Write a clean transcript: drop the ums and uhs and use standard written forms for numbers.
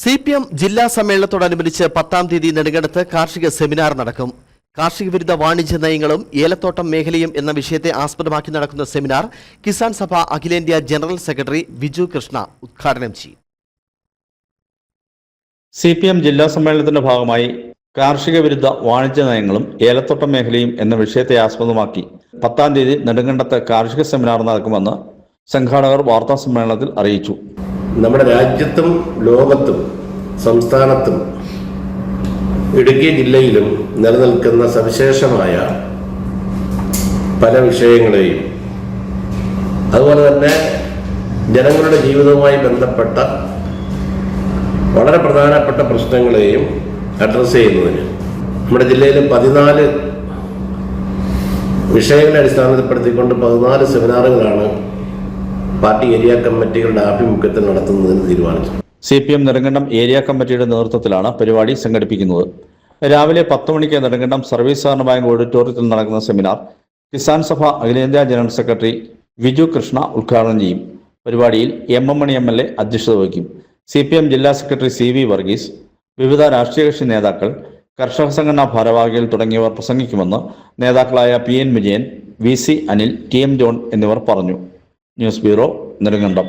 CPM ജില്ലാ സമ്മേളനത്തോടനുബന്ധിച്ച് 10-ാം തീയതി നെടുങ്കണ്ടത്ത് കാർഷിക സെമിനാർ നടക്കും. കാർഷിക വിരുദ്ധ വാണിജ്യ നയങ്ങളും ഏലത്തോട്ടം മേഖലയും എന്ന വിഷയത്തെ ആസ്പദമാക്കി നടക്കുന്ന സെമിനാർ കിസാൻ സഭ അഖിലേന്ത്യാ ജനറൽ സെക്രട്ടറി വിജു കൃഷ്ണ ഉദ്ഘാടനം ചെയ്യും. CPM ജില്ലാ സമ്മേളനത്തിന്റെ ഭാഗമായി കാർഷിക വിരുദ്ധ വാണിജ്യ നയങ്ങളും ഏലത്തോട്ടം മേഖലയും എന്ന വിഷയത്തെ ആസ്പദമാക്കി 10-ാം തീയതി നെടുങ്കണ്ടത്ത് കാർഷിക സെമിനാർ നടക്കുമെന്ന് സംഘാടകർ വാർത്താ സമ്മേളനത്തിൽ അറിയിച്ചു. നമ്മുടെ രാജ്യത്തും ലോകത്തും സംസ്ഥാനത്തും ഇടുക്കി ജില്ലയിലും നിലനിൽക്കുന്ന സവിശേഷമായ പല വിഷയങ്ങളെയും അതുപോലെ തന്നെ ജനങ്ങളുടെ ജീവിതവുമായി ബന്ധപ്പെട്ട വളരെ പ്രധാനപ്പെട്ട പ്രശ്നങ്ങളെയും അഡ്രസ്സ് ചെയ്യുന്നതിന് നമ്മുടെ ജില്ലയിൽ 14 വിഷയങ്ങളെ അടിസ്ഥാനപ്പെടുത്തിക്കൊണ്ട് 14 സെമിനാറുകളാണ് പാർട്ടി ഏരിയ കമ്മിറ്റികളുടെ ആഭിമുഖ്യത്തിൽ നടത്തുന്നതിന് തീരുമാനിച്ചു. CPM നെടുങ്കണ്ടം ഏരിയ കമ്മിറ്റിയുടെ നേതൃത്വത്തിലാണ് പരിപാടി സംഘടിപ്പിക്കുന്നത്. രാവിലെ 10 മണിക്ക് നെടുങ്കണ്ടം സർവീസ് സഹകരണ ബാങ്ക് ഓഡിറ്റോറിയത്തിൽ നടക്കുന്ന സെമിനാർ കിസാൻ സഭ അഖിലേന്ത്യാ ജനറൽ സെക്രട്ടറി വിജു കൃഷ്ണ ഉദ്ഘാടനം ചെയ്യും. പരിപാടിയിൽ MM മണി MLA അധ്യക്ഷത വഹിക്കും. CPM ജില്ലാ സെക്രട്ടറി CV വർഗീസ്, വിവിധ രാഷ്ട്രീയ കക്ഷി നേതാക്കൾ, കർഷക സംഘടനാ ഭാരവാഹികൾ തുടങ്ങിയവർ പ്രസംഗിക്കുമെന്ന് നേതാക്കളായ PN Vijayan, VC Anil, TM John എന്നിവർ പറഞ്ഞു. News bureau, Nedumkandam.